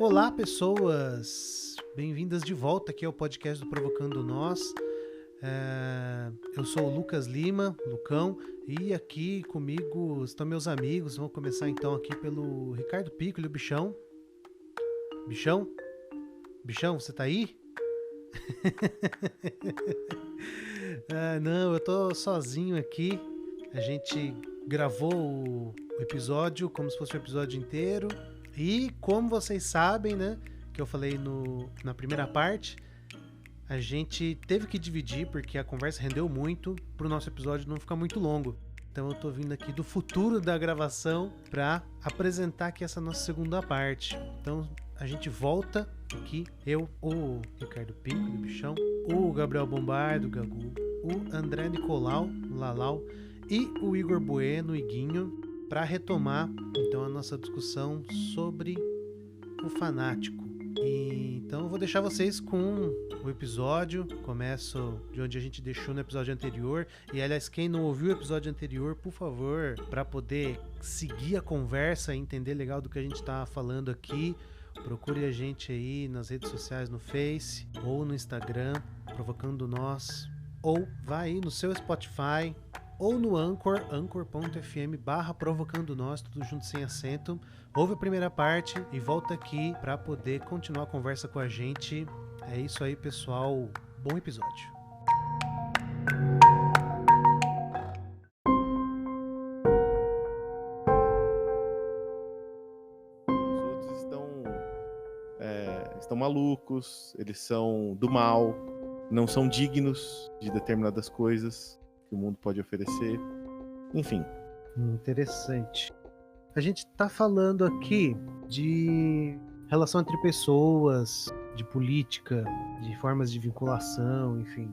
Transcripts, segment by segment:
Olá, pessoas! Bem-vindas de volta aqui ao podcast do Provocando Nós. Eu sou o Lucas Lima, Lucão, e aqui comigo estão meus amigos. Vamos começar então aqui pelo Ricardo Piccoli, o Bichão. Bichão? Bichão, você tá aí? Não, eu tô sozinho aqui. A gente gravou o episódio como se fosse o episódio inteiro. E como vocês sabem, né, que eu falei na primeira parte, a gente teve que dividir porque a conversa rendeu muito pro nosso episódio não ficar muito longo. Então eu tô vindo aqui do futuro da gravação para apresentar aqui essa nossa segunda parte. Então a gente volta aqui, eu, o Ricardo Piccoli, o Bichão, o Gabriel Bombardo, o Gagu, o André Nicolau, o Lalau, e o Igor Bueno, o Iguinho, para retomar então a nossa discussão sobre o fanático. Então eu vou deixar vocês com o episódio. Começo de onde a gente deixou no episódio anterior. E aliás, quem não ouviu o episódio anterior, por favor, para poder seguir a conversa e entender legal do que a gente está falando aqui, procure a gente aí nas redes sociais, no Face ou no Instagram, Provocando Nós, ou vai aí no seu Spotify ou no Anchor, anchor.fm/Provocando Nós, tudo junto sem acento. Ouve a primeira parte e volta aqui para poder continuar a conversa com a gente. É isso aí, pessoal. Bom episódio. Os outros estão malucos, eles são do mal, não são dignos de determinadas coisas que o mundo pode oferecer. Enfim. Interessante. A gente tá falando aqui de relação entre pessoas, de política, de formas de vinculação, enfim.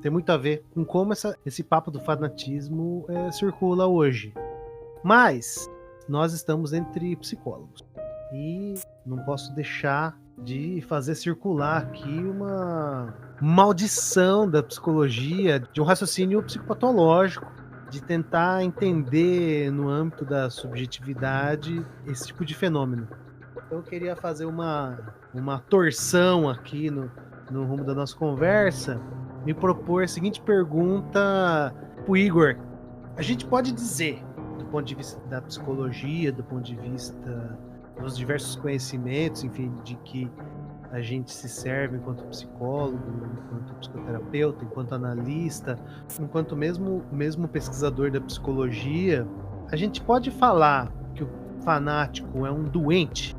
Tem muito a ver com como esse papo do fanatismo circula hoje. Mas nós estamos entre psicólogos. E não posso deixar de fazer circular aqui uma maldição da psicologia, de um raciocínio psicopatológico, de tentar entender no âmbito da subjetividade esse tipo de fenômeno. Então eu queria fazer uma torção aqui no rumo da nossa conversa, me propor a seguinte pergunta pro Igor. A gente pode dizer, do ponto de vista da psicologia, do ponto de vista dos diversos conhecimentos, enfim, de que a gente se serve enquanto psicólogo, enquanto psicoterapeuta, enquanto analista, enquanto mesmo pesquisador da psicologia, a gente pode falar que o fanático é um doente?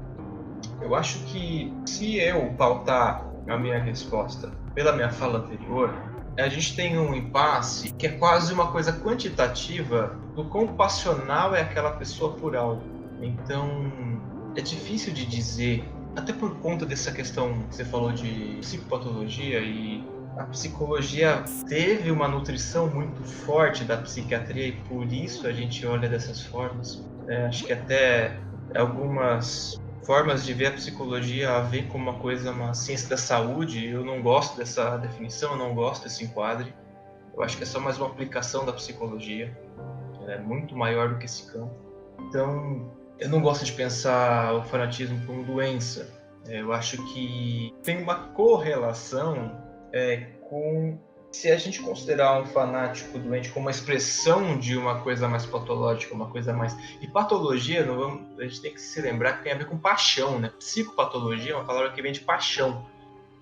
Eu acho que se eu pautar a minha resposta pela minha fala anterior, a gente tem um impasse que é quase uma coisa quantitativa do quão passional é aquela pessoa por algo. Então, é difícil de dizer, até por conta dessa questão que você falou de psicopatologia, e a psicologia teve uma nutrição muito forte da psiquiatria e por isso a gente olha dessas formas. Acho que até algumas formas de ver a psicologia a ver como uma ciência da saúde, eu não gosto dessa definição, eu não gosto desse enquadre. Eu acho que é só mais uma aplicação da psicologia, ela é muito maior do que esse campo. Então, eu não gosto de pensar o fanatismo como doença. Eu acho que tem uma correlação com... Se a gente considerar um fanático doente como uma expressão de uma coisa mais patológica, uma coisa mais... E patologia, a gente tem que se lembrar que tem a ver com paixão, né? Psicopatologia é uma palavra que vem de paixão.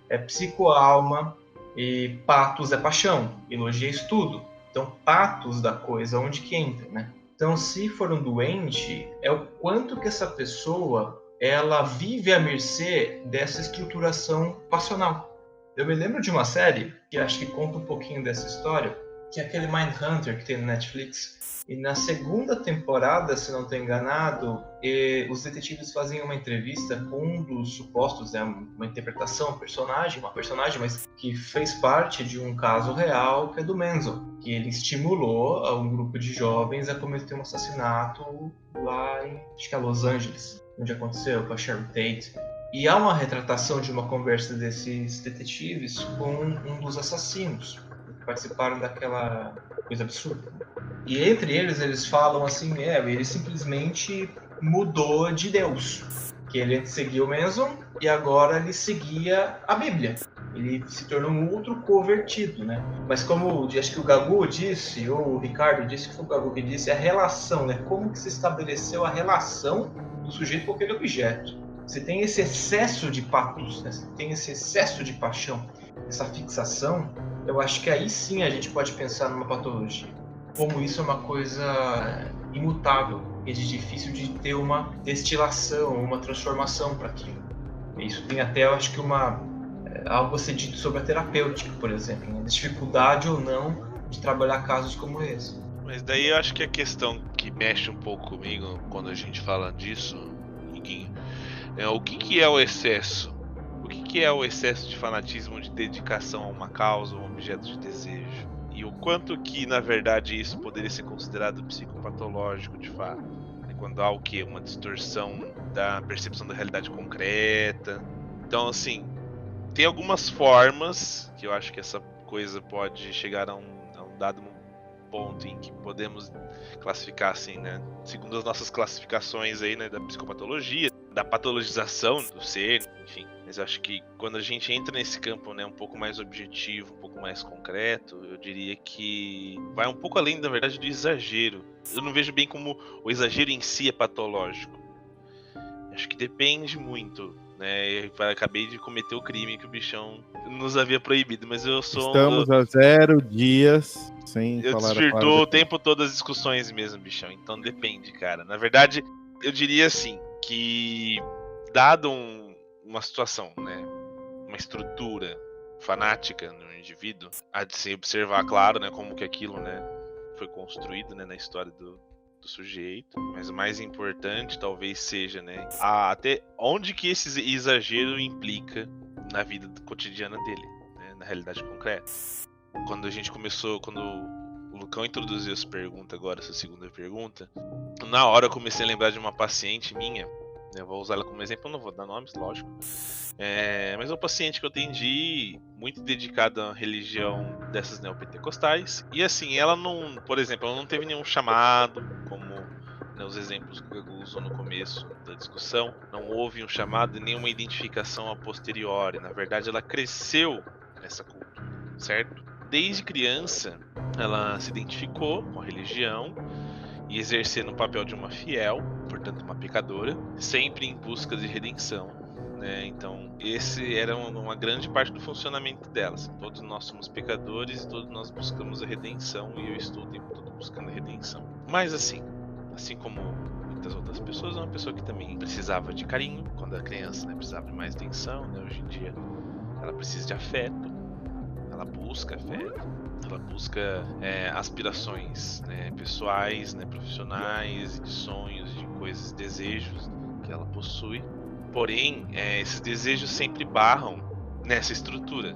É psicoalma e patos é paixão. Elogia é estudo. Então, patos da coisa, onde que entra, né? Então, se for um doente, é o quanto que essa pessoa ela vive à mercê dessa estruturação passional. Eu me lembro de uma série que acho que conta um pouquinho dessa história, que é aquele Mindhunter que tem no Netflix. E na segunda temporada, se não estou enganado, os detetives fazem uma entrevista com um dos supostos, uma interpretação, uma personagem, mas que fez parte de um caso real, que é do Manson, que ele estimulou um grupo de jovens a cometer um assassinato lá em, acho que é Los Angeles, onde aconteceu com a Sharon Tate. E há uma retratação de uma conversa desses detetives com um dos assassinos, que participaram daquela coisa absurda. E entre eles falam assim, ele simplesmente mudou de Deus. Que ele seguia o Manson e agora ele seguia a Bíblia. Ele se tornou um outro convertido, né? Mas como acho que o Gagu disse, ou o Ricardo disse, que foi o Gagu que disse, a relação, né? Como que se estabeleceu a relação do sujeito com aquele objeto. Você tem esse excesso de patos, né? Você tem esse excesso de paixão, essa fixação, eu acho que aí sim a gente pode pensar numa patologia. Como isso é uma coisa imutável e difícil de ter uma destilação, uma transformação para aquilo. Isso tem até, eu acho que algo a ser dito sobre a terapêutica, por exemplo, né? Dificuldade ou não de trabalhar casos como esse. Mas daí eu acho que a questão que mexe um pouco comigo quando a gente fala disso, Iguinho, é o que é o excesso? O que é o excesso de fanatismo, de dedicação a uma causa, a um objeto de desejo? E o quanto que, na verdade, isso poderia ser considerado psicopatológico, de fato. Quando há o quê? Uma distorção da percepção da realidade concreta. Então, assim, tem algumas formas que eu acho que essa coisa pode chegar a um dado ponto em que podemos classificar, assim, né? Segundo as nossas classificações aí, né, da psicopatologia, da patologização do ser, enfim. Mas eu acho que quando a gente entra nesse campo, né, um pouco mais objetivo, um pouco mais concreto, eu diria que vai um pouco além, na verdade, do exagero. Eu não vejo bem como o exagero em si é patológico. Acho que depende muito, né? Eu acabei de cometer o crime que o bichão nos havia proibido, mas eu sou... Estamos a 0 dias sem eu falar a desvirtuo palavra. o tempo todo as discussões mesmo, bichão. Então depende, cara. Na verdade, eu diria assim, que dado uma situação, né, uma estrutura fanática no indivíduo, há de se observar, claro, né, como que aquilo, né, foi construído, né, na história do sujeito, mas o mais importante talvez seja, né, até onde que esse exagero implica na vida cotidiana dele, né, na realidade concreta. Quando o Lucão introduziu essa pergunta agora, essa segunda pergunta, na hora eu comecei a lembrar de uma paciente minha. Eu vou usar ela como exemplo, não vou dar nomes, lógico. Mas é uma paciente que eu atendi, muito dedicada à religião dessas neopentecostais. E assim, ela não, por exemplo, ela não teve nenhum chamado, como, né, os exemplos que o Gagu usou no começo da discussão. Não houve um chamado e nenhuma identificação a posteriori. Na verdade, ela cresceu nessa cultura, certo? Desde criança, ela se identificou com a religião e exercendo o papel de uma fiel, portanto uma pecadora, sempre em busca de redenção, né? Então esse era uma grande parte do funcionamento dela. Assim, todos nós somos pecadores e todos nós buscamos a redenção, e eu estou o tempo todo buscando a redenção. Mas assim como muitas outras pessoas, é uma pessoa que também precisava de carinho quando era criança, né? Precisava de mais atenção, né? Hoje em dia ela precisa de afeto, ela busca afeto, ela busca aspirações, né, pessoais, né, profissionais, de sonhos, de coisas, desejos que ela possui. Porém, esses desejos sempre barram nessa estrutura.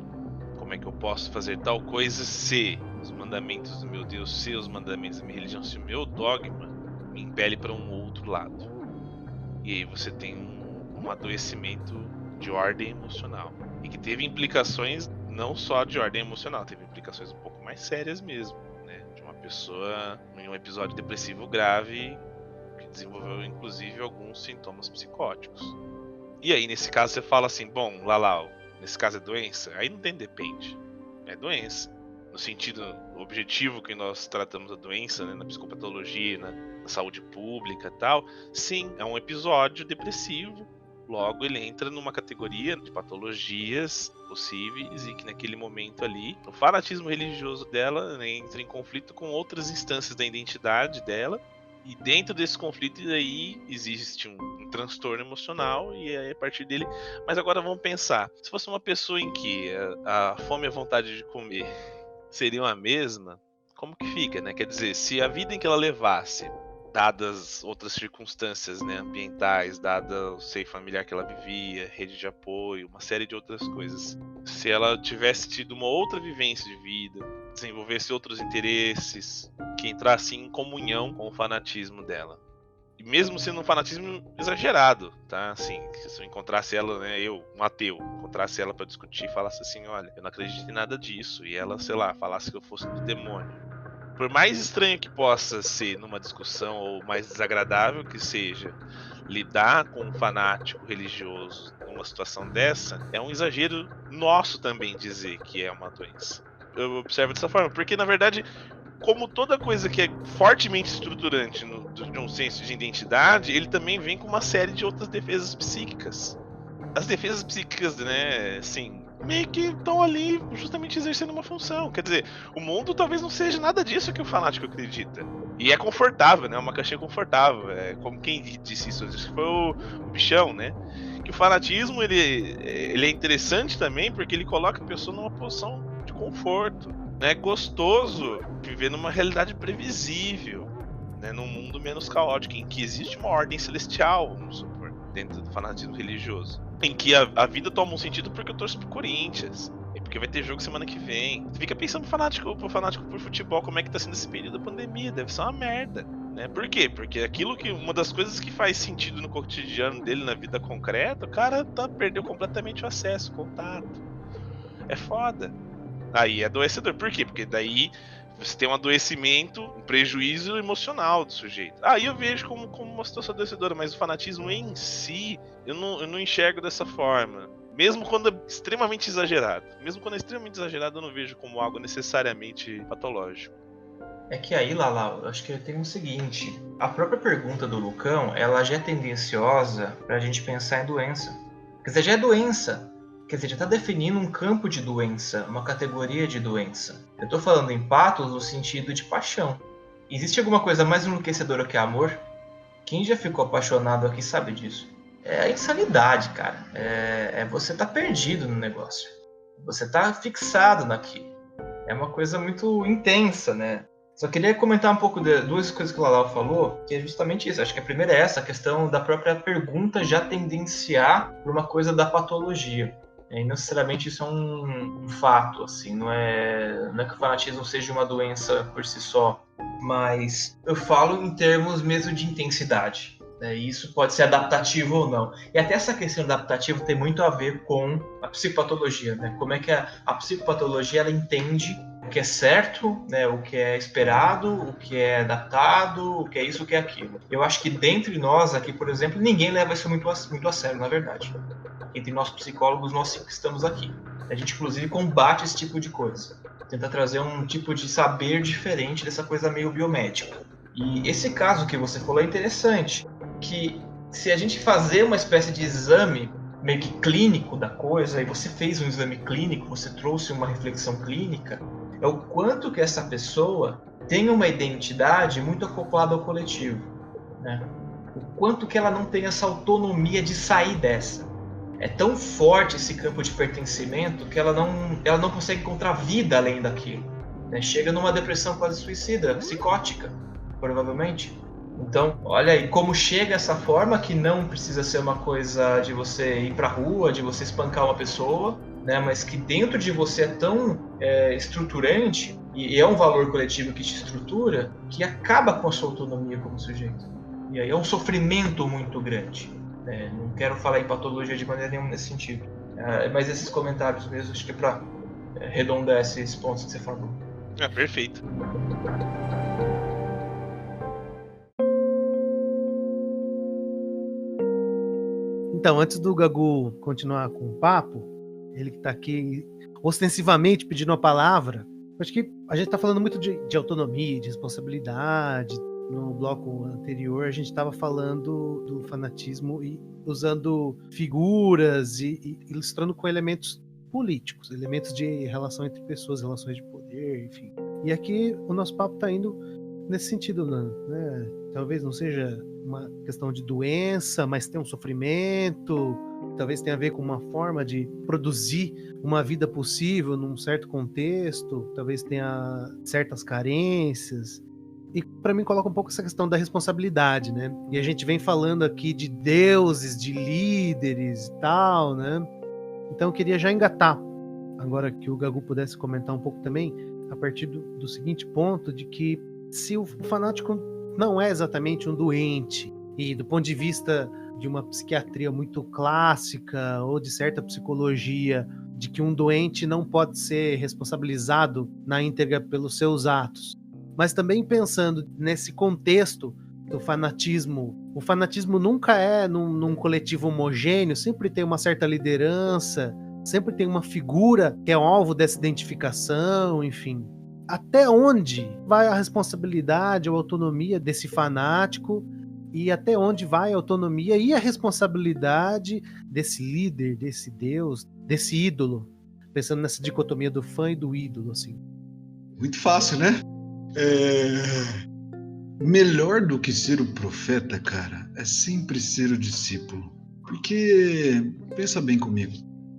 Como é que eu posso fazer tal coisa se os mandamentos do meu Deus, se os mandamentos da minha religião, se o meu dogma me impele para um outro lado? E aí você tem um adoecimento de ordem emocional, e que teve implicações não só de ordem emocional, teve implicações um pouco mais sérias mesmo, né? De uma pessoa em um episódio depressivo grave que desenvolveu inclusive alguns sintomas psicóticos. E aí nesse caso você fala assim, bom, Lalau, nesse caso é doença? Aí não tem depende, é doença. No sentido objetivo que nós tratamos a doença, né, na psicopatologia, na saúde pública e tal, sim, é um episódio depressivo. Logo, ele entra numa categoria de patologias possíveis e que naquele momento ali, o fanatismo religioso dela, né, entra em conflito com outras instâncias da identidade dela. E dentro desse conflito aí existe um transtorno emocional, e aí a partir dele... Mas agora vamos pensar, se fosse uma pessoa em que a fome e a vontade de comer seriam a mesma, como que fica, né? Quer dizer, se a vida em que ela levasse, dadas outras circunstâncias, né, ambientais, dada o seio familiar que ela vivia, rede de apoio, uma série de outras coisas, se ela tivesse tido uma outra vivência de vida, desenvolvesse outros interesses, que entrasse em comunhão com o fanatismo dela, e mesmo sendo um fanatismo exagerado, tá? Assim, se eu encontrasse ela, né, eu, um ateu, encontrasse ela para discutir e falasse assim, olha, eu não acredito em nada disso, e ela, sei lá, falasse que eu fosse do demônio, Por mais estranho que possa ser numa discussão, ou mais desagradável que seja, lidar com um fanático religioso numa situação dessa, é um exagero nosso também dizer que é uma doença. Eu observo dessa forma, porque na verdade, como toda coisa que é fortemente estruturante de um senso de identidade, ele também vem com uma série de outras defesas psíquicas. As defesas psíquicas, né, assim, meio que estão ali justamente exercendo uma função. Quer dizer, o mundo talvez não seja nada disso que o fanático acredita. E é confortável, né? Uma caixinha confortável. É como quem disse isso, acho que foi o Bichão, né? Que o fanatismo ele é interessante também porque ele coloca a pessoa numa posição de conforto. Né? É gostoso viver numa realidade previsível, né? Num mundo menos caótico, em que existe uma ordem celestial, vamos supor, dentro do fanatismo religioso. Em que a vida toma um sentido porque eu torço pro Corinthians. E porque vai ter jogo semana que vem. Você fica pensando pro fanático por futebol, como é que tá sendo esse período da pandemia. Deve ser uma merda. Né? Por quê? Porque aquilo que. Uma das coisas que faz sentido no cotidiano dele, na vida concreta, o cara perdeu completamente o acesso, o contato. É foda. Aí é adoecedor. Por quê? Porque daí você tem um adoecimento, um prejuízo emocional do sujeito. Aí eu vejo como uma situação adoecedora, mas o fanatismo em si, eu não enxergo dessa forma. Mesmo quando é extremamente exagerado. Mesmo quando é extremamente exagerado, eu não vejo como algo necessariamente patológico. É que aí, Lala, eu acho que tem o seguinte. A própria pergunta do Lucão, ela já é tendenciosa pra gente pensar em doença. Quer dizer, já é doença. Quer dizer, já está definindo um campo de doença, uma categoria de doença. Eu estou falando em patos no sentido de paixão. Existe alguma coisa mais enlouquecedora que amor? Quem já ficou apaixonado aqui sabe disso. É a insanidade, cara. É você tá perdido no negócio. Você tá fixado naquilo. É uma coisa muito intensa, né? Só queria comentar um pouco de duas coisas que o Lalau falou, que é justamente isso. Acho que a primeira é essa, a questão da própria pergunta já tendenciar para uma coisa da patologia. E não necessariamente isso é um fato, assim, não é que o fanatismo seja uma doença por si só, mas eu falo em termos mesmo de intensidade, né? E isso pode ser adaptativo ou não. E até essa questão adaptativa tem muito a ver com a psicopatologia, né? Como é que a psicopatologia ela entende o que é certo, né? O que é esperado, o que é adaptado, o que é isso, o que é aquilo. Eu acho que dentre nós aqui, por exemplo, ninguém leva isso muito a sério, na verdade. Entre nós psicólogos, nós cinco que estamos aqui. A gente, inclusive, combate esse tipo de coisa. Tenta trazer um tipo de saber diferente dessa coisa meio biomédica. E esse caso que você falou é interessante, que se a gente fazer uma espécie de exame meio que clínico da coisa, e você fez um exame clínico, você trouxe uma reflexão clínica, é o quanto que essa pessoa tem uma identidade muito acoplada ao coletivo, né? O quanto que ela não tem essa autonomia de sair dessa. É tão forte esse campo de pertencimento que ela não consegue encontrar vida além daquilo, né? Chega numa depressão quase suicida, psicótica, provavelmente. Então, olha aí como chega essa forma, que não precisa ser uma coisa de você ir pra rua, de você espancar uma pessoa, né? Mas que dentro de você é tão estruturante, e é um valor coletivo que te estrutura, que acaba com a sua autonomia como sujeito. E aí é um sofrimento muito grande. Não quero falar em patologia de maneira nenhuma nesse sentido. Mas esses comentários mesmo, acho que é para arredondar esses pontos que você falou. Perfeito. Então, antes do Gagu continuar com o papo, ele que está aqui ostensivamente pedindo a palavra, acho que a gente está falando muito de autonomia, de responsabilidade. No bloco anterior, a gente estava falando do fanatismo e usando figuras e ilustrando com elementos políticos, elementos de relação entre pessoas, relações de poder, enfim. E aqui o nosso papo está indo nesse sentido, né? Talvez não seja uma questão de doença, mas tem um sofrimento, talvez tenha a ver com uma forma de produzir uma vida possível num certo contexto, talvez tenha certas carências. E para mim coloca um pouco essa questão da responsabilidade, né? E a gente vem falando aqui de deuses, de líderes e tal, né? Então eu queria já engatar, agora que o Gagu pudesse comentar um pouco também, a partir do seguinte ponto, de que se o fanático não é exatamente um doente, e do ponto de vista de uma psiquiatria muito clássica, ou de certa psicologia, de que um doente não pode ser responsabilizado na íntegra pelos seus atos, mas também pensando nesse contexto do fanatismo. O fanatismo nunca é num coletivo homogêneo, sempre tem uma certa liderança, sempre tem uma figura que é alvo dessa identificação, enfim. Até onde vai a responsabilidade ou autonomia desse fanático e até onde vai a autonomia e a responsabilidade desse líder, desse Deus, desse ídolo? Pensando nessa dicotomia do fã e do ídolo, assim. Muito fácil, né? Melhor do que ser o profeta, cara, é sempre ser o discípulo. Porque, pensa bem comigo,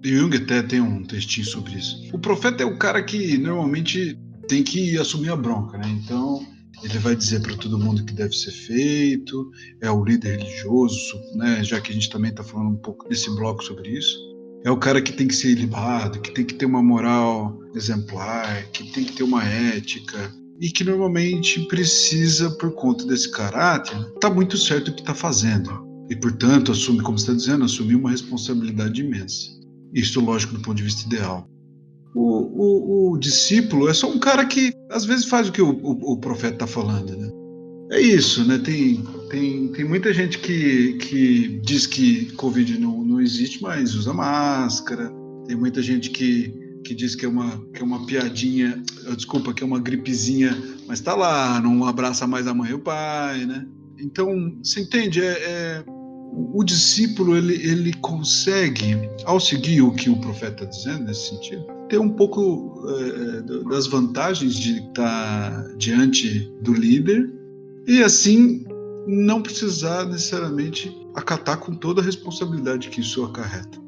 Jung até tem um textinho sobre isso. O profeta é o cara que normalmente tem que assumir a bronca, né? Então, ele vai dizer para todo mundo o que deve ser feito, é o líder religioso, né? Já que a gente também está falando um pouco desse bloco sobre isso. É o cara que tem que ser ilibado, que tem que ter uma moral exemplar, que tem que ter uma ética, e que normalmente precisa, por conta desse caráter, tá muito certo o que está fazendo. E, portanto, assume, como você está dizendo, assumir uma responsabilidade imensa. Isso, lógico, do ponto de vista ideal. O discípulo é só um cara que, às vezes, faz o que o profeta está falando, né? É isso, né? Tem muita gente que diz que Covid não existe, mas usa máscara. Tem muita gente que diz que é uma piadinha, desculpa, que é uma gripezinha, mas tá lá, não abraça mais a mãe e o pai, né? Então, você entende? O discípulo, ele consegue, ao seguir o que o profeta está dizendo nesse sentido, ter um pouco das vantagens de estar diante do líder e, assim, não precisar necessariamente acatar com toda a responsabilidade que isso acarreta.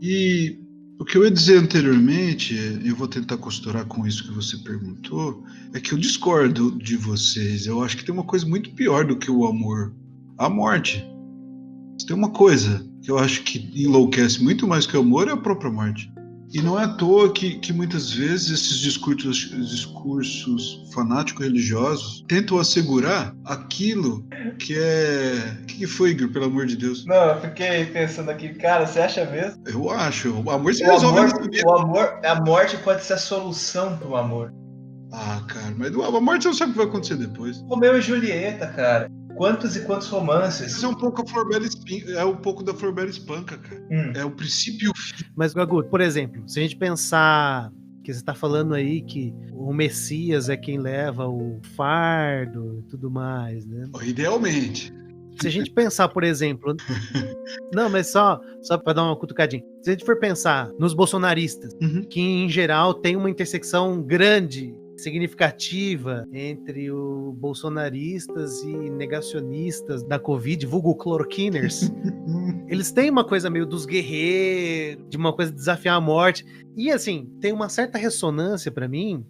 E o que eu ia dizer anteriormente, eu vou tentar costurar com isso que você perguntou, é que eu discordo de vocês. Eu acho que tem uma coisa muito pior do que o amor: a morte. Tem uma coisa que eu acho que enlouquece muito mais que o amor, é a própria morte. E não é à toa que muitas vezes esses discursos fanático-religiosos tentam assegurar aquilo que é... O que foi, Igor, pelo amor de Deus? Não, eu fiquei pensando aqui, cara, você acha mesmo? Eu acho. O amor se resolve nesse dia. A morte pode ser a solução pro amor. Ah, cara, mas a morte você não sabe o que vai acontecer depois. Romeu e Julieta, cara. Quantos e quantos romances? Isso é um pouco a Flor Bela Espanca, é um pouco da Flor Bela Espanca, cara. É o princípio e o fim. Mas, Gagu, por exemplo, se a gente pensar que você está falando aí que o Messias é quem leva o fardo e tudo mais, né? Idealmente. Se a gente pensar, por exemplo... Não, mas só para dar uma cutucadinha. Se a gente for pensar nos bolsonaristas, que em geral tem uma intersecção grande, significativa entre os bolsonaristas e negacionistas da Covid, vulgo cloroquiners. Eles têm uma coisa meio dos guerreiros, de uma coisa de desafiar a morte. E assim, tem uma certa ressonância para mim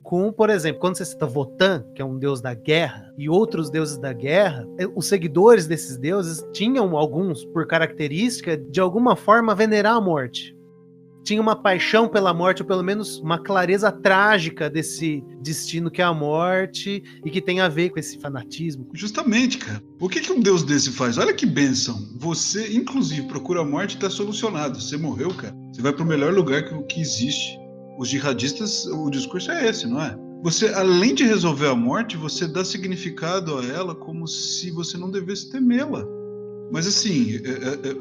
com, por exemplo, quando você cita Wotan, que é um deus da guerra, e outros deuses da guerra, os seguidores desses deuses tinham alguns, por característica, de alguma forma venerar a morte. Tinha uma paixão pela morte, ou pelo menos uma clareza trágica desse destino que é a morte e que tem a ver com esse fanatismo. Justamente, cara. O que um deus desse faz? Olha que bênção. Você, inclusive, procura a morte e tá solucionado. Você morreu, cara. Você vai pro melhor lugar que existe. Os jihadistas, o discurso é esse, não é? Você, além de resolver a morte, você dá significado a ela como se você não devesse temê-la. Mas assim,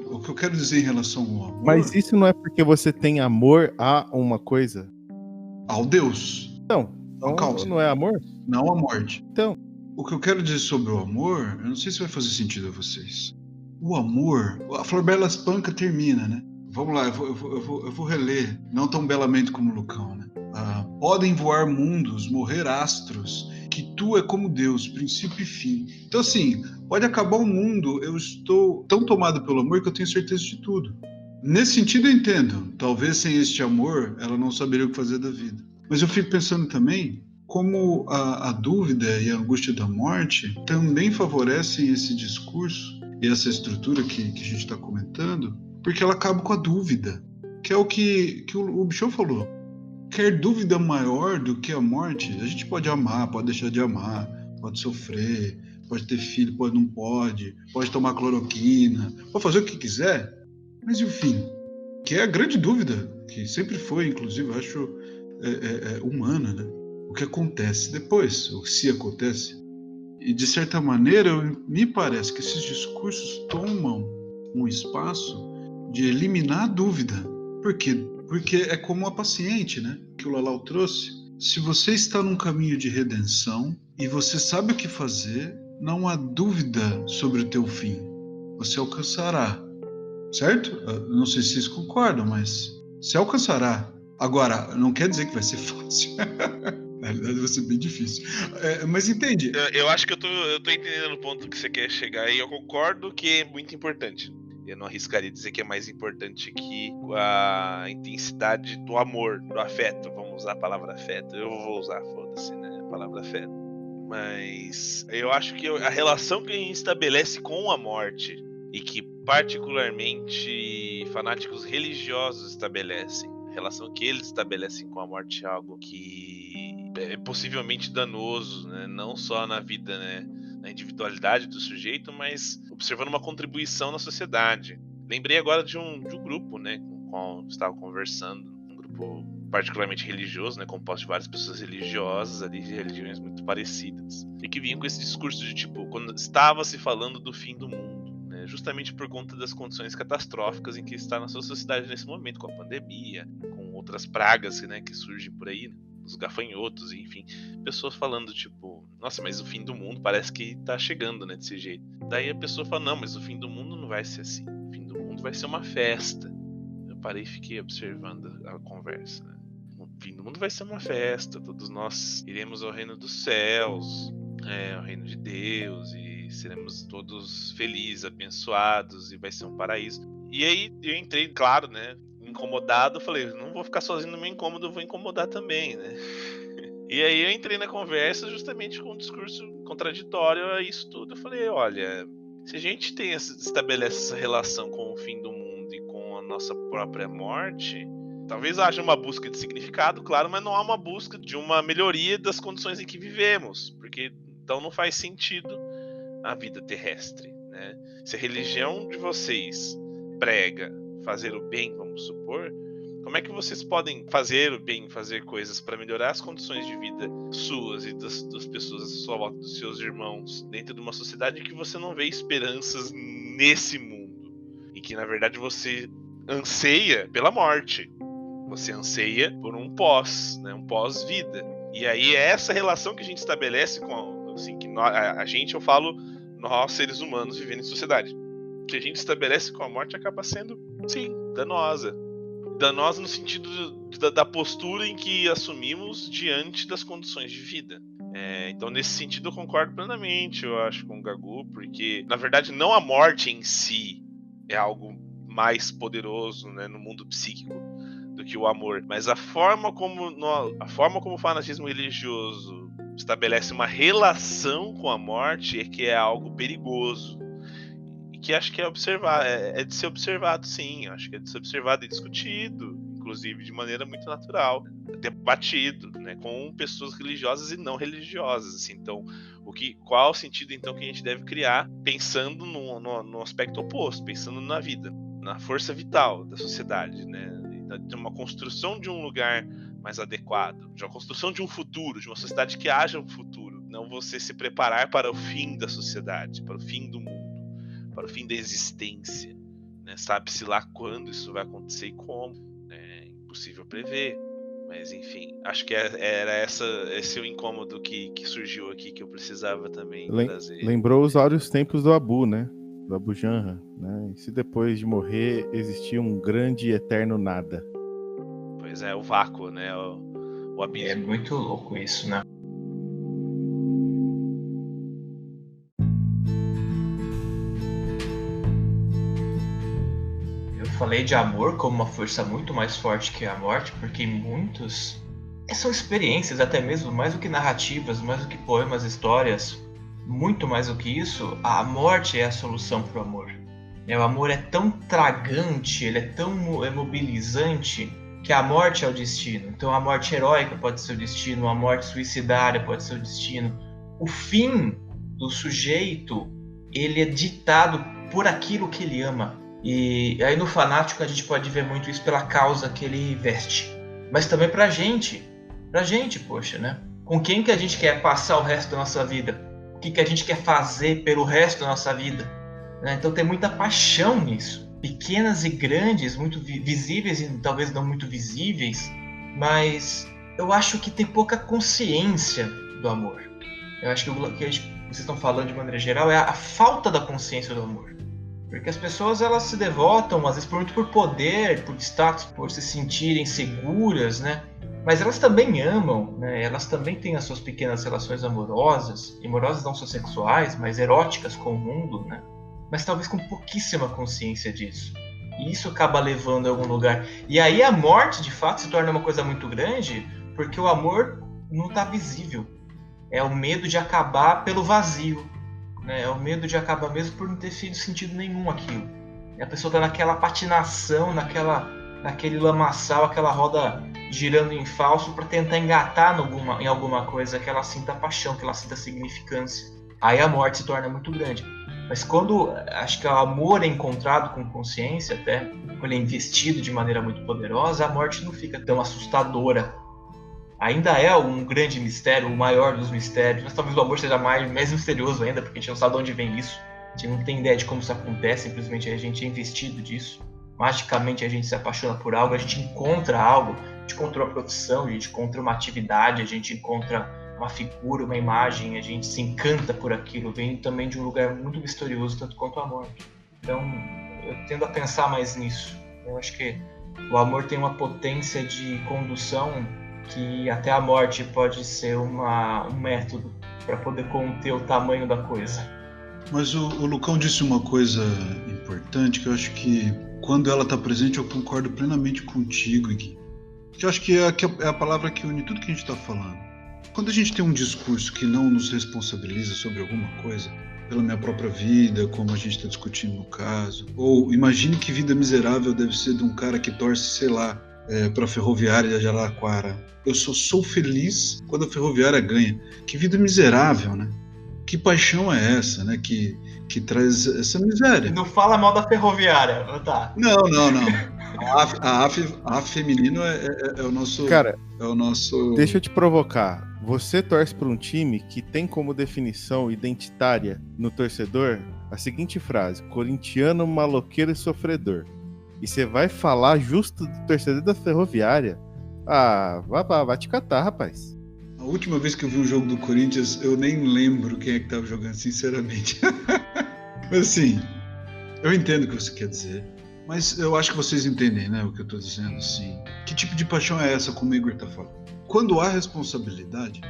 o que eu quero dizer em relação ao amor... Mas isso não é porque você tem amor a uma coisa? Ao Deus. Então não é amor? Não a morte. Então. O que eu quero dizer sobre o amor, eu não sei se vai fazer sentido a vocês. O amor, a Flor Bela Espanca termina, né? Vamos lá, eu vou reler, não tão belamente como o Lucão, né? Podem voar mundos, morrer astros, que tu é como Deus, princípio e fim. Então assim, pode acabar o mundo, eu estou tão tomado pelo amor que eu tenho certeza de tudo. Nesse sentido eu entendo, talvez sem este amor ela não saberia o que fazer da vida. Mas eu fico pensando também como a dúvida e a angústia da morte também favorecem esse discurso e essa estrutura que a gente está comentando, porque ela acaba com a dúvida, que é o que o Bichão falou. Quer dúvida maior do que a morte? A gente pode amar, pode deixar de amar, pode sofrer, pode ter filho, não pode tomar cloroquina, pode fazer o que quiser, mas e o fim? Que é a grande dúvida, que sempre foi, inclusive, eu acho humana, né? o que acontece depois, ou se acontece. E de certa maneira, me parece que esses discursos tomam um espaço de eliminar a dúvida. Por quê? Porque é como a paciente, né? Que o Lalau trouxe. Se você está num caminho de redenção e você sabe o que fazer, não há dúvida sobre o teu fim. Você alcançará. Certo? Eu não sei se vocês concordam, mas você alcançará. Agora, não quer dizer que vai ser fácil. Na realidade vai ser bem difícil. Mas entende? Eu acho que eu tô entendendo o ponto que você quer chegar e eu concordo que é muito importante. Eu não arriscaria dizer que é mais importante que a intensidade do amor, do afeto. Vamos usar a palavra afeto. Eu vou usar, foda-se, né? A palavra afeto. Mas eu acho que a relação que a gente estabelece com a morte e que particularmente fanáticos religiosos estabelecem, a relação que eles estabelecem com a morte é algo que é possivelmente danoso, né? Não só na vida, né? Na individualidade do sujeito, mas observando uma contribuição na sociedade. Lembrei agora de um grupo, né, com o qual estava conversando, um grupo particularmente religioso, né, composto de várias pessoas religiosas ali, de religiões muito parecidas, e que vinham com esse discurso de tipo, quando estava se falando do fim do mundo, né, justamente por conta das condições catastróficas em que está na sua sociedade nesse momento, com a pandemia, com outras pragas, né, que surgem por aí, né? Os gafanhotos, enfim, pessoas falando tipo, nossa, mas o fim do mundo parece que tá chegando, né, desse jeito. Daí a pessoa fala, não, mas o fim do mundo não vai ser assim, o fim do mundo vai ser uma festa. Eu parei e fiquei observando a conversa, né? O fim do mundo vai ser uma festa, todos nós iremos ao reino dos céus, ao reino de Deus, e seremos todos felizes, abençoados, e vai ser um paraíso. E aí eu entrei, claro, né, incomodado, falei, não vou ficar sozinho no meu incômodo, eu vou incomodar também, né? E aí eu entrei na conversa justamente com um discurso contraditório a isso tudo. Eu falei, olha, se a gente estabelece essa relação com o fim do mundo e com a nossa própria morte, talvez haja uma busca de significado, claro, mas não há uma busca de uma melhoria das condições em que vivemos, porque então não faz sentido a vida terrestre, né? Se a religião de vocês prega fazer o bem, vamos supor, como é que vocês podem fazer o bem, fazer coisas para melhorar as condições de vida suas e das pessoas à sua volta, dos seus irmãos, dentro de uma sociedade em que você não vê esperanças nesse mundo e que na verdade você anseia pela morte, você anseia por um pós, né, um pós-vida. E aí é essa relação que a gente estabelece com, assim, que a gente, eu falo, nós seres humanos vivendo em sociedade, que a gente estabelece com a morte acaba sendo, sim, danosa. Danosa no sentido da postura em que assumimos diante das condições de vida. Então, nesse sentido, eu concordo plenamente, eu acho, com o Gagu, porque, na verdade, não a morte em si é algo mais poderoso, né, no mundo psíquico do que o amor, mas a forma como o fanatismo religioso estabelece uma relação com a morte é que é algo perigoso. Que acho que é de ser observado, sim. Acho que é de ser observado e discutido, inclusive de maneira muito natural, debatido, né, com pessoas religiosas e não religiosas. Assim. Então, qual o sentido então que a gente deve criar, pensando no aspecto oposto, pensando na vida, na força vital da sociedade, né, de uma construção de um lugar mais adequado, de uma construção de um futuro, de uma sociedade que haja um futuro, não você se preparar para o fim da sociedade, para o fim do mundo, para o fim da existência, né? Sabe-se lá quando isso vai acontecer e como, é impossível prever, mas enfim, acho que era esse o incômodo que surgiu aqui, que eu precisava também trazer. Lembrou os áureos tempos do Abu, né? Do Abu Janra, né? E se depois de morrer existia um grande e eterno nada? Pois é, o vácuo, né? O abismo. É muito louco isso, né? Falei de amor como uma força muito mais forte que a morte, porque muitos são experiências, até mesmo mais do que narrativas, mais do que poemas, histórias, muito mais do que isso, a morte é a solução para o amor. O amor é tão tragante, ele é tão mobilizante, que a morte é o destino. Então a morte heróica pode ser o destino, a morte suicidária pode ser o destino. O fim do sujeito, ele é ditado por aquilo que ele ama. E aí no fanático a gente pode ver muito isso pela causa que ele veste. Mas também pra gente, poxa, né? Com quem que a gente quer passar o resto da nossa vida? O que a gente quer fazer pelo resto da nossa vida? Né? Então tem muita paixão nisso. Pequenas e grandes, muito visíveis e talvez não muito visíveis, mas eu acho que tem pouca consciência do amor. Eu acho que o que vocês estão falando de maneira geral é a falta da consciência do amor. Porque as pessoas elas se devotam, às vezes, muito por poder, por status, por se sentirem seguras, né? Mas elas também amam, né? Elas também têm as suas pequenas relações amorosas não só sexuais, mas eróticas com o mundo, né? Mas talvez com pouquíssima consciência disso. E isso acaba levando a algum lugar. E aí a morte, de fato, se torna uma coisa muito grande, porque o amor não está visível. É o medo de acabar pelo vazio. Né? É o medo de acabar mesmo por não ter sido sentido nenhum aquilo. E a pessoa está naquela patinação, naquele lamaçal, aquela roda girando em falso para tentar engatar em alguma coisa que ela sinta paixão, que ela sinta significância. Aí a morte se torna muito grande. Mas quando acho que o amor é encontrado com consciência, até quando ele é investido de maneira muito poderosa, a morte não fica tão assustadora. Ainda é um grande mistério, o maior dos mistérios, mas talvez o amor seja mais misterioso ainda, porque a gente não sabe de onde vem isso. A gente não tem ideia de como isso acontece, simplesmente a gente é investido disso. Magicamente a gente se apaixona por algo, a gente encontra algo, a gente encontra uma profissão, a gente encontra uma atividade, a gente encontra uma figura, uma imagem, a gente se encanta por aquilo, vem também de um lugar muito misterioso, tanto quanto a morte. Então, eu tendo a pensar mais nisso. Eu acho que o amor tem uma potência de condução que até a morte pode ser um método para poder conter o tamanho da coisa. Mas o Lucão disse uma coisa importante que eu acho que quando ela está presente eu concordo plenamente contigo, Gui. Que eu acho que é a palavra que une tudo que a gente está falando. Quando a gente tem um discurso que não nos responsabiliza sobre alguma coisa, pela minha própria vida, como a gente está discutindo no caso, ou imagine que vida miserável deve ser de um cara que torce, sei lá, para a Ferroviária de Araraquara. Eu só sou feliz quando a Ferroviária ganha. Que vida miserável, né? Que paixão é essa, né? Que traz essa miséria. Não fala mal da Ferroviária, tá? Não. A feminino é o nosso... Cara, é o nosso... deixa eu te provocar. Você torce para um time que tem como definição identitária no torcedor a seguinte frase: corintiano, maloqueiro e sofredor. E você vai falar justo do torcedor da Ferroviária? Ah, vai te catar, rapaz. A última vez que eu vi um jogo do Corinthians, eu nem lembro quem é que tava jogando, sinceramente. Mas assim, eu entendo o que você quer dizer, mas eu acho que vocês entendem, né, o que eu tô dizendo, assim. Que tipo de paixão é essa, como o Igor tá falando? Quando há responsabilidade,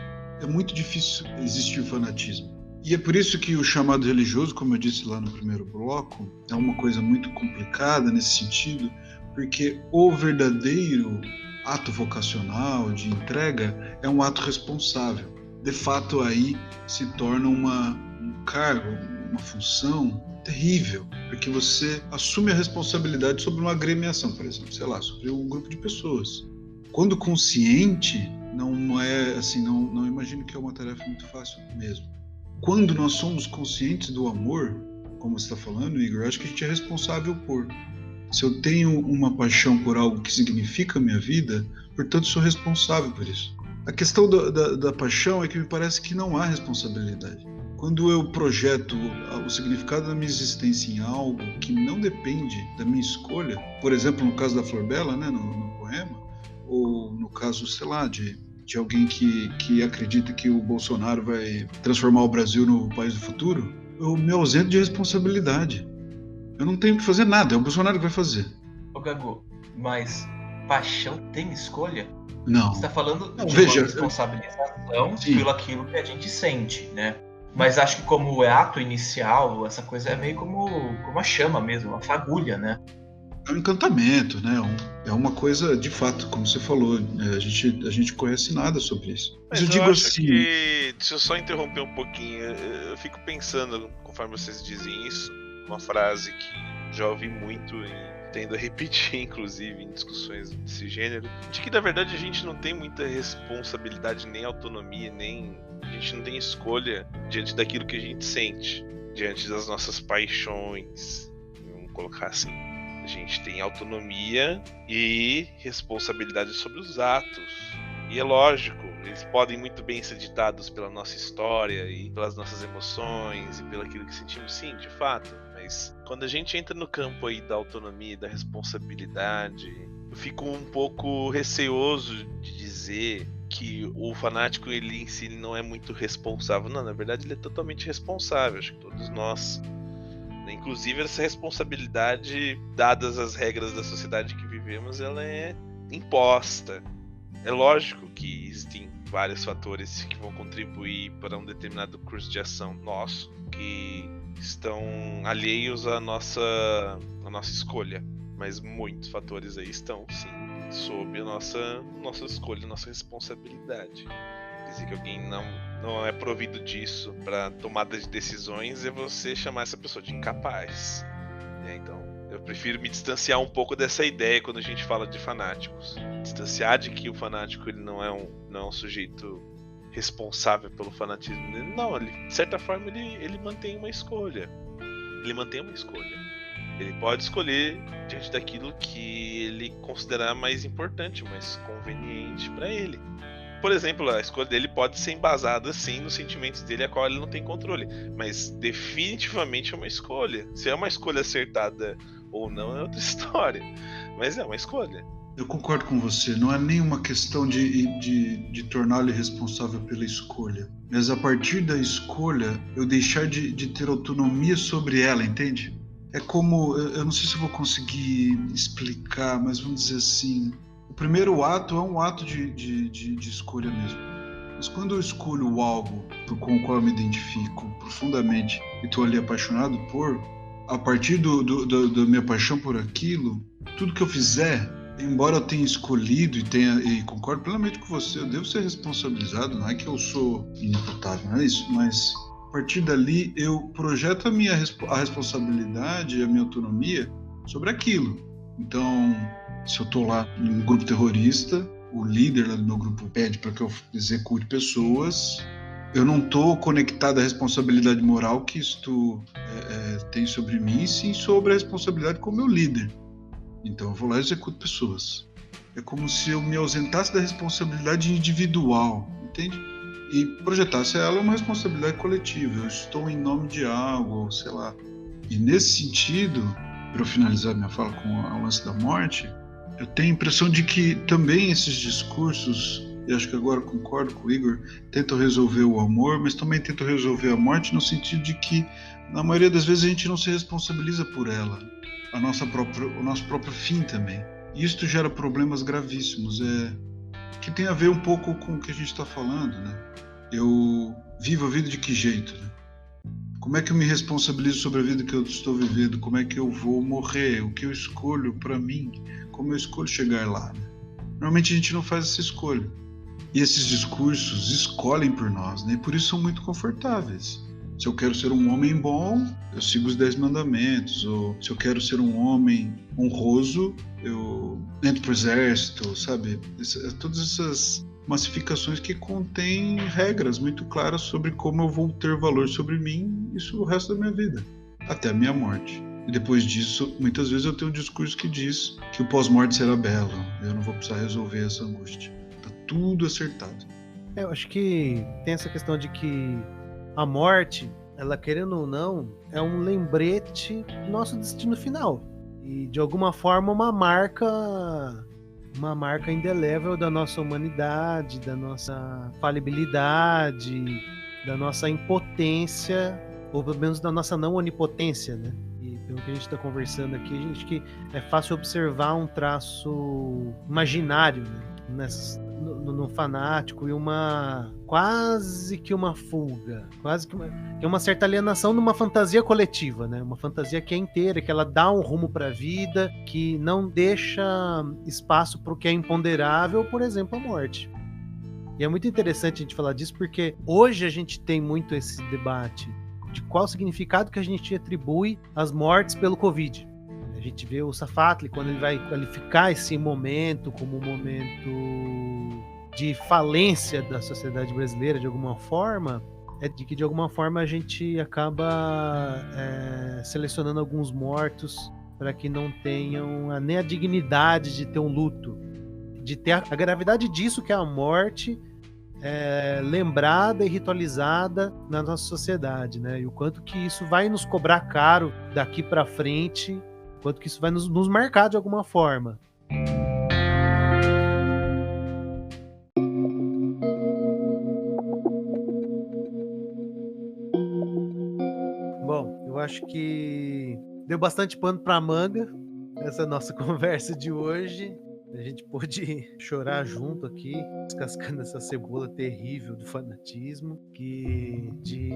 é muito difícil existir fanatismo. E é por isso que o chamado religioso, como eu disse lá no primeiro bloco, é uma coisa muito complicada nesse sentido, porque o verdadeiro ato vocacional de entrega é um ato responsável. De fato, aí se torna um cargo, uma função terrível, porque você assume a responsabilidade sobre uma agremiação, por exemplo, sei lá, sobre um grupo de pessoas. Quando consciente, não é assim, não imagino que é uma tarefa muito fácil mesmo. Quando nós somos conscientes do amor, como você está falando, Igor, acho que a gente é responsável por. Se eu tenho uma paixão por algo que significa a minha vida, portanto sou responsável por isso. A questão da paixão é que me parece que não há responsabilidade. Quando eu projeto o significado da minha existência em algo que não depende da minha escolha, por exemplo, no caso da Flor Bela, né, no poema, ou no caso, sei lá, de alguém que acredita que o Bolsonaro vai transformar o Brasil no país do futuro, eu me ausento de responsabilidade. Eu não tenho que fazer nada, é o Bolsonaro que vai fazer. Ô Gago, mas paixão tem escolha? Não. Você tá falando de veja, uma responsabilização sim, pelo aquilo que a gente sente, né? Mas acho que como ato inicial, essa coisa é meio como uma chama mesmo, uma fagulha, né? é um encantamento, né? É uma coisa, de fato, como você falou, a gente conhece nada sobre isso. Mas eu digo acho assim... que, deixa eu só interromper um pouquinho, eu fico pensando, conforme vocês dizem isso, uma frase que já ouvi muito e tendo a repetir, inclusive, em discussões desse gênero, de que, na verdade, a gente não tem muita responsabilidade, nem autonomia, nem... a gente não tem escolha diante daquilo que a gente sente, diante das nossas paixões, vamos colocar assim. A gente tem autonomia e responsabilidade sobre os atos. E é lógico, eles podem muito bem ser ditados pela nossa história e pelas nossas emoções e pelo aquilo que sentimos, sim, de fato. Mas quando a gente entra no campo aí da autonomia e da responsabilidade, eu fico um pouco receoso de dizer que o fanático ele em si não é muito responsável. Não, na verdade ele é totalmente responsável. Acho que todos nós, né? Inclusive essa responsabilidade, dadas as regras da sociedade que vivemos, ela é imposta. É lógico que existem vários fatores que vão contribuir para um determinado curso de ação nosso, que estão alheios à nossa escolha. Mas muitos fatores aí estão, sim, sob a nossa escolha, nossa responsabilidade. Dizer que alguém não é provido disso para tomada de decisões é você chamar essa pessoa de incapaz. Então, eu prefiro me distanciar um pouco dessa ideia quando a gente fala de fanáticos. Distanciar de que o fanático ele não é um sujeito responsável pelo fanatismo dele. Não, ele, de certa forma ele mantém uma escolha. Ele mantém uma escolha. Ele pode escolher diante daquilo que ele considerar mais importante, mais conveniente para ele. Por exemplo, a escolha dele pode ser embasada sim nos sentimentos dele, a qual ele não tem controle, mas definitivamente é uma escolha. Se é uma escolha acertada ou não é outra história, mas é uma escolha. Eu concordo com você, não é nenhuma questão de torná-lo responsável pela escolha, mas a partir da escolha eu deixar de ter autonomia sobre ela, entende? É como, eu não sei se eu vou conseguir explicar, mas vamos dizer assim, o primeiro ato é um ato de escolha mesmo. Mas quando eu escolho algo com o qual eu me identifico profundamente e estou ali apaixonado por, a partir da minha paixão por aquilo, tudo que eu fizer, embora eu tenha escolhido e concordo plenamente com você, eu devo ser responsabilizado, não é que eu sou inimputável, não é isso, mas a partir dali eu projeto a responsabilidade e a minha autonomia sobre aquilo. Então, se eu estou lá em um grupo terrorista, o líder lá do meu grupo pede para que eu execute pessoas, eu não estou conectado à responsabilidade moral que isto tem sobre mim, sim sobre a responsabilidade como meu líder. Então eu vou lá e executo pessoas. É como se eu me ausentasse da responsabilidade individual, entende? E projetasse ela uma responsabilidade coletiva. Eu estou em nome de algo, sei lá. E nesse sentido, para eu finalizar minha fala com o lance da morte, eu tenho a impressão de que também esses discursos, e acho que agora concordo com o Igor, tentam resolver o amor, mas também tentam resolver a morte no sentido de que, na maioria das vezes, a gente não se responsabiliza por ela. O nosso próprio fim também. E isso gera problemas gravíssimos, que tem a ver um pouco com o que a gente está falando, né? Eu vivo a vida de que jeito, né? Como é que eu me responsabilizo sobre a vida que eu estou vivendo? Como é que eu vou morrer? O que eu escolho para mim? Como eu escolho chegar lá? Né? Normalmente a gente não faz essa escolha. E esses discursos escolhem por nós, né? E por isso são muito confortáveis. Se eu quero ser um homem bom, eu sigo os 10 mandamentos. Ou se eu quero ser um homem honroso, eu entro pro exército, sabe? Todas essas massificações que contêm regras muito claras sobre como eu vou ter valor sobre mim e sobre o resto da minha vida, até a minha morte. E depois disso, muitas vezes eu tenho um discurso que diz que o pós-morte será belo, eu não vou precisar resolver essa angústia. Tá tudo acertado. Eu acho que tem essa questão de que a morte, ela querendo ou não, é um lembrete do nosso destino final. E de alguma forma uma marca indelével da nossa humanidade, da nossa falibilidade, da nossa impotência, ou pelo menos da nossa não onipotência, né? E pelo que a gente está conversando aqui, a gente que é fácil observar um traço imaginário, né? No fanático e quase que uma fuga, que é uma certa alienação numa fantasia coletiva, né? Uma fantasia que é inteira, que ela dá um rumo para a vida, que não deixa espaço para o que é imponderável, por exemplo, a morte. E é muito interessante a gente falar disso, porque hoje a gente tem muito esse debate de qual o significado que a gente atribui às mortes pelo Covid. A gente vê o Safatli, quando ele vai qualificar esse momento como um momento de falência da sociedade brasileira, de alguma forma, é de que de alguma forma a gente acaba selecionando alguns mortos para que não tenham nem a dignidade de ter um luto. de ter a gravidade disso que é a morte lembrada e ritualizada na nossa sociedade, né? E o quanto que isso vai nos cobrar caro daqui para frente, o quanto que isso vai nos marcar de alguma forma. Bom, eu acho que deu bastante pano para manga essa nossa conversa de hoje. A gente pôde chorar junto aqui, descascando essa cebola terrível do fanatismo, que de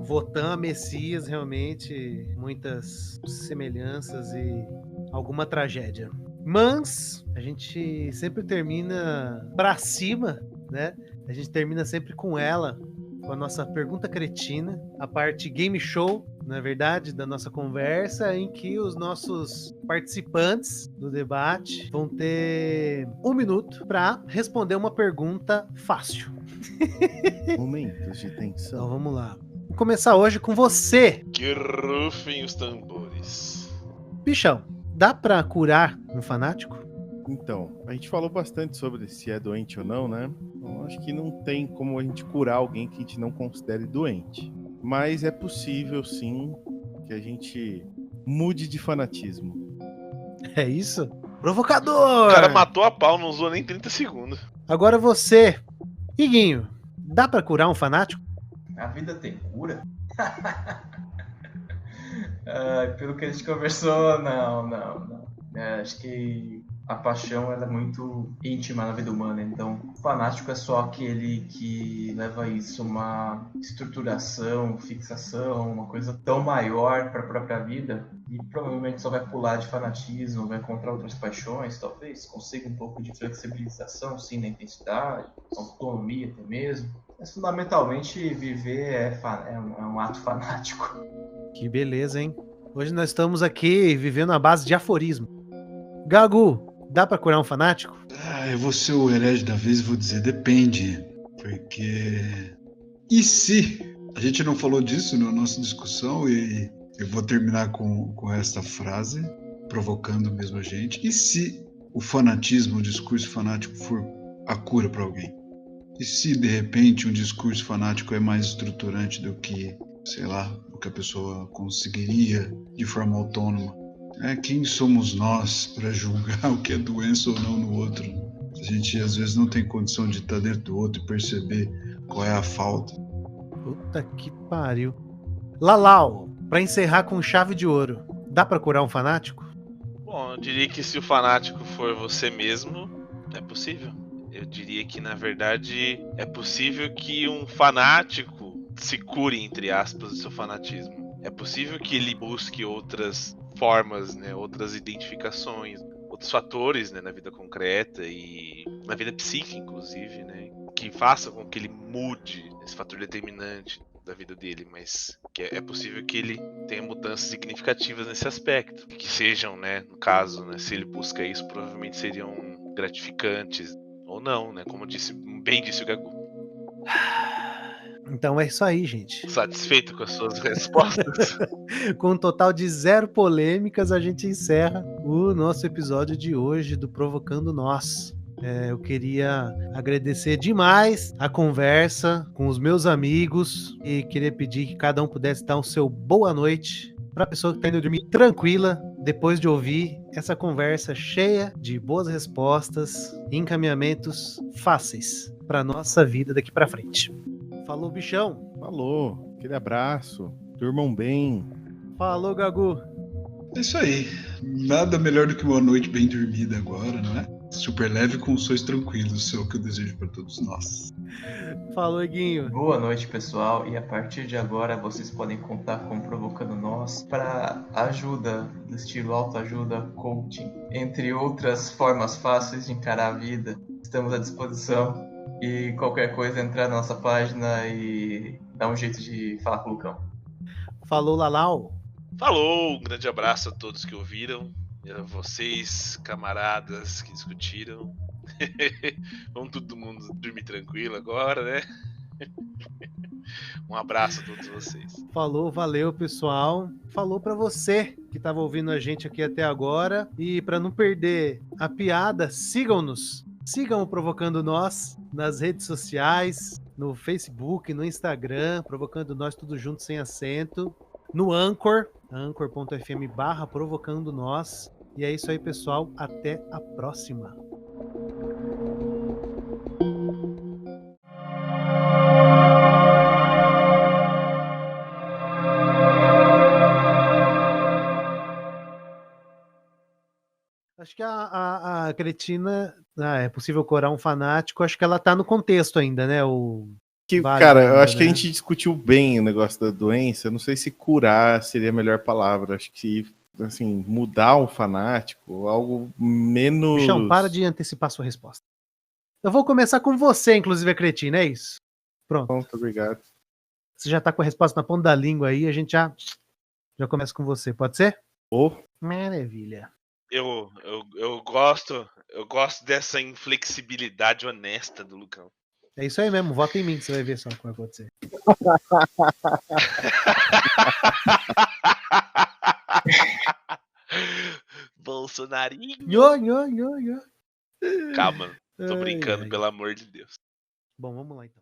Votan a Messias, realmente, muitas semelhanças e alguma tragédia. Mas a gente sempre termina pra cima, né? A gente termina sempre com ela, com a nossa pergunta cretina, a parte game show, na verdade, da nossa conversa, em que os nossos participantes do debate vão ter 1 minuto para responder uma pergunta fácil. Momentos de tensão. Então vamos lá. Vou começar hoje com você. Que rufem os tambores. Bichão, dá para curar um fanático? Então, a gente falou bastante sobre se é doente ou não, né? Então, acho que não tem como a gente curar alguém que a gente não considere doente. Mas é possível, sim, que a gente mude de fanatismo. É isso? Provocador! O cara matou a pau, não usou nem 30 segundos. Agora você, Iguinho, dá para curar um fanático? A vida tem cura? Pelo que a gente conversou, não. Acho que a paixão ela é muito íntima na vida humana, então o fanático é só aquele que leva isso uma estruturação, fixação, uma coisa tão maior para a própria vida e provavelmente só vai pular de fanatismo, vai encontrar outras paixões, talvez consiga um pouco de flexibilização, sim, na intensidade, autonomia até mesmo, mas fundamentalmente viver é um ato fanático. Que beleza, hein? Hoje nós estamos aqui vivendo a base de aforismo. Gagu, dá pra curar um fanático? Eu vou ser o herege da vez e vou dizer depende, porque... E se? A gente não falou disso na nossa discussão e eu vou terminar com esta frase, provocando mesmo a gente. E se o fanatismo, o discurso fanático for a cura para alguém? E se, de repente, um discurso fanático é mais estruturante do que, sei lá, o que a pessoa conseguiria de forma autônoma? Quem somos nós para julgar o que é doença ou não no outro? A gente, às vezes, não tem condição de estar dentro do outro e perceber qual é a falta. Puta que pariu. Lalau, pra encerrar com chave de ouro, dá pra curar um fanático? Bom, eu diria que se o fanático for você mesmo, é possível. Eu diria que, na verdade, é possível que um fanático se cure, entre aspas, do seu fanatismo. É possível que ele busque outras formas, né, outras identificações, outros fatores, né, na vida concreta e na vida psíquica, inclusive, né, que façam com que ele mude esse fator determinante da vida dele, mas que é possível que ele tenha mudanças significativas nesse aspecto, que sejam, né, no caso, né, se ele busca isso, provavelmente seriam gratificantes ou não, né, como bem disse o Gagu. Então é isso aí, gente. Satisfeito com as suas respostas? Com um total de 0 polêmicas, a gente encerra o nosso episódio de hoje do Provocando Nós. Eu queria agradecer demais a conversa com os meus amigos e queria pedir que cada um pudesse dar o seu boa noite para a pessoa que está indo dormir tranquila depois de ouvir essa conversa cheia de boas respostas e encaminhamentos fáceis para nossa vida daqui para frente. Falou, bichão. Falou, aquele abraço, durmam bem. Falou, Gagu. É isso aí. Nada melhor do que uma noite bem dormida agora, não é? Super leve com sonhos tranquilos, é o que eu desejo para todos nós. Falou, Guinho. Boa noite, pessoal, e a partir de agora vocês podem contar com Provocando Nós para ajuda do estilo autoajuda, coaching, entre outras formas fáceis de encarar a vida. Estamos à disposição e qualquer coisa entrar na nossa página e dar um jeito de falar com o Lucão. Falou, Lalau. Falou, um grande abraço a todos que ouviram, e a vocês, camaradas que discutiram. Vamos todo mundo dormir tranquilo agora, né? Um abraço a todos vocês. Falou, valeu, pessoal. Falou pra você que estava ouvindo a gente aqui até agora. E para não perder a piada, sigam-nos Sigam o Provocando Nós nas redes sociais, no Facebook, no Instagram, Provocando Nós tudo junto sem acento, no Anchor, anchor.fm/Provocando Nós. E é isso aí, pessoal. Até a próxima. Acho que a Cretina, é possível corar um fanático, acho que ela tá no contexto ainda, né? Vale Cara, eu ainda, acho que a né? gente discutiu bem o negócio da doença. Eu não sei se curar seria a melhor palavra. Acho que, assim, mudar um fanático, algo menos. Bichão, para de antecipar sua resposta. Eu vou começar com você, inclusive, a Cretina, é isso? Pronto. Pronto, obrigado. Você já tá com a resposta na ponta da língua aí, a gente já começa com você, pode ser? Maravilha. Eu gosto dessa inflexibilidade honesta do Lucão. É isso aí mesmo, vota em mim que você vai ver só o que vai acontecer. Bolsonarinho. Nhô. Calma, tô brincando, pelo amor de Deus. Bom, vamos lá então.